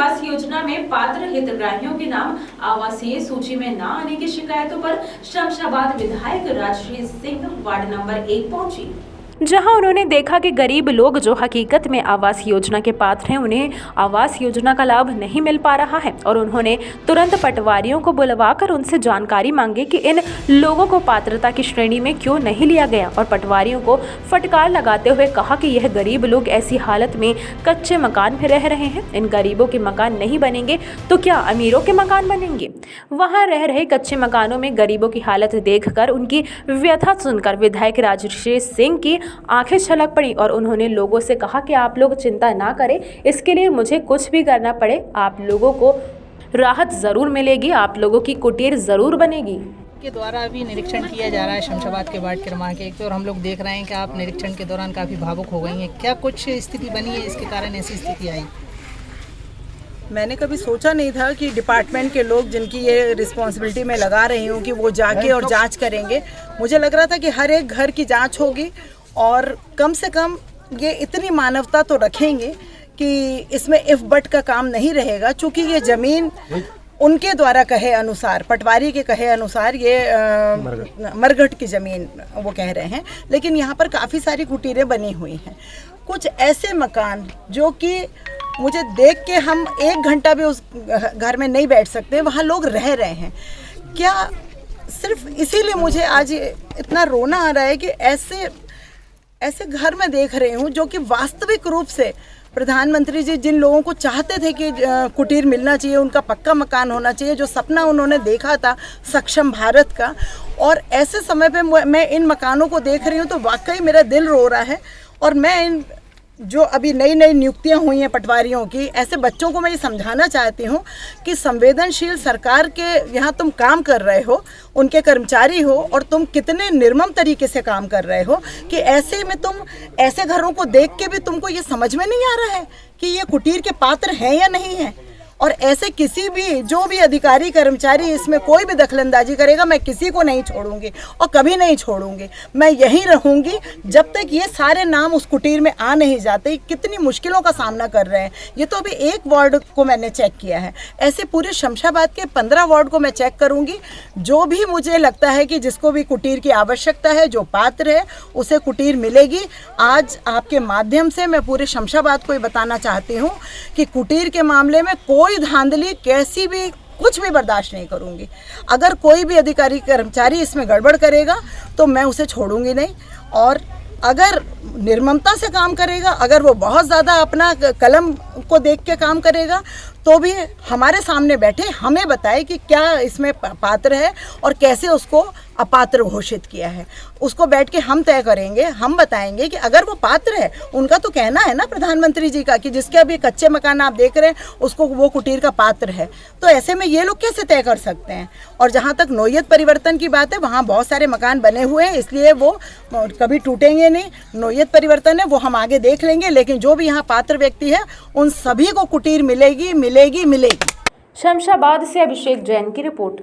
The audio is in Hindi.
आवास योजना में पात्र हितग्राहियों के नाम आवासीय सूची में न आने की शिकायतों पर शमशाबाद विधायक राजश्री सिंह वार्ड नंबर 1 पहुंची, जहां उन्होंने देखा कि गरीब लोग जो हकीकत में आवास योजना के पात्र हैं उन्हें आवास योजना का लाभ नहीं मिल पा रहा है और उन्होंने तुरंत पटवारियों को बुलवाकर उनसे जानकारी मांगी कि इन लोगों को पात्रता की श्रेणी में क्यों नहीं लिया गया और पटवारियों को फटकार लगाते हुए कहा कि यह गरीब लोग ऐसी हालत में कच्चे मकान में रह रहे हैं। इन गरीबों के मकान नहीं बनेंगे तो क्या अमीरों के मकान बनेंगे? वहाँ रह रहे कच्चे मकानों में गरीबों की हालत देखकर उनकी व्यथा सुनकर विधायक राजश्री सिंह की आंखें छलक पड़ी और उन्होंने लोगों से कहा कि आप लोग चिंता ना करें, इसके लिए मुझे कुछ भी करना पड़े, आप लोगों को राहत ज़रूर मिलेगी, आप लोगों की कुटीर ज़रूर बनेगी। के द्वारा अभी निरीक्षण किया जा रहा है शमशाबाद के वार्ड क्रमांक 1 पे और हम लोग देख रहे हैं कि आप निरीक्षण के दौरान काफ़ी भावुक हो गई हैं। क्या कुछ स्थिति बनी है इसके कारण ऐसी स्थिति आई? मैंने कभी सोचा नहीं था कि डिपार्टमेंट के लोग जिनकी ये रिस्पॉन्सिबिलिटी में लगा रही हूँ कि वो जाके और जांच करेंगे। मुझे लग रहा था कि हर एक घर की जांच होगी और कम से कम ये इतनी मानवता तो रखेंगे कि इसमें इफ बट का काम नहीं रहेगा, चूँकि ये ज़मीन उनके द्वारा कहे अनुसार, पटवारी के कहे अनुसार ये मरघट की ज़मीन वो कह रहे हैं, लेकिन यहाँ पर काफ़ी सारी कुटीरें बनी हुई हैं। कुछ ऐसे मकान जो कि मुझे देख के हम 1 घंटा भी उस घर में नहीं बैठ सकते, वहाँ लोग रह रहे हैं। क्या सिर्फ इसीलिए मुझे आज इतना रोना आ रहा है कि ऐसे घर में देख रही हूँ जो कि वास्तविक रूप से प्रधानमंत्री जी जिन लोगों को चाहते थे कि कुटीर मिलना चाहिए, उनका पक्का मकान होना चाहिए, जो सपना उन्होंने देखा था सक्षम भारत का, और ऐसे समय पे मैं इन मकानों को देख रही हूँ तो वाकई मेरा दिल रो रहा है। और मैं इन जो अभी नई नई नियुक्तियां हुई हैं पटवारियों की, ऐसे बच्चों को मैं ये समझाना चाहती हूँ कि संवेदनशील सरकार के यहाँ तुम काम कर रहे हो, उनके कर्मचारी हो, और तुम कितने निर्मम तरीके से काम कर रहे हो कि ऐसे में तुम ऐसे घरों को देख के भी तुमको ये समझ में नहीं आ रहा है कि ये कुटीर के पात्र हैं या नहीं है। और ऐसे किसी भी जो भी अधिकारी कर्मचारी इसमें कोई भी दखलंदाजी करेगा, मैं किसी को नहीं छोड़ूंगी और कभी नहीं छोड़ूंगी। मैं यहीं रहूंगी जब तक ये सारे नाम उस कुटीर में आ नहीं जाते। कितनी मुश्किलों का सामना कर रहे हैं। ये तो अभी 1 वार्ड को मैंने चेक किया है, ऐसे पूरे शमशाबाद के 15 वार्ड को मैं चेक करूंगी। जो भी मुझे लगता है कि जिसको भी कुटीर की आवश्यकता है, जो पात्र है, उसे कुटीर मिलेगी। आज आपके माध्यम से मैं पूरे शमशाबाद को ये बताना चाहती हूँ कि कुटीर के मामले में कोई धांधली, कैसी भी, कुछ भी बर्दाश्त नहीं करूंगी। अगर कोई भी अधिकारी कर्मचारी इसमें गड़बड़ करेगा तो मैं उसे छोड़ूंगी नहीं। और अगर निर्ममता से काम करेगा, अगर वो बहुत ज़्यादा अपना कलम को देख के काम करेगा, तो भी हमारे सामने बैठे हमें बताए कि क्या इसमें पात्र है और कैसे उसको अपात्र घोषित किया है। उसको बैठ के हम तय करेंगे, हम बताएंगे कि अगर वो पात्र है, उनका तो कहना है ना प्रधानमंत्री जी का कि जिसके अभी कच्चे मकान आप देख रहे हैं उसको वो कुटीर का पात्र है, तो ऐसे में ये लोग कैसे तय कर सकते हैं। और जहाँ तक नोयत परिवर्तन की बात है, वहाँ बहुत सारे मकान बने हुए हैं, इसलिए वो कभी टूटेंगे नहीं। नोयत परिवर्तन है वो हम आगे देख लेंगे, लेकिन जो भी यहाँ पात्र व्यक्ति है उन सभी को कुटीर मिलेगी। शमशाबाद से अभिषेक जैन की रिपोर्ट।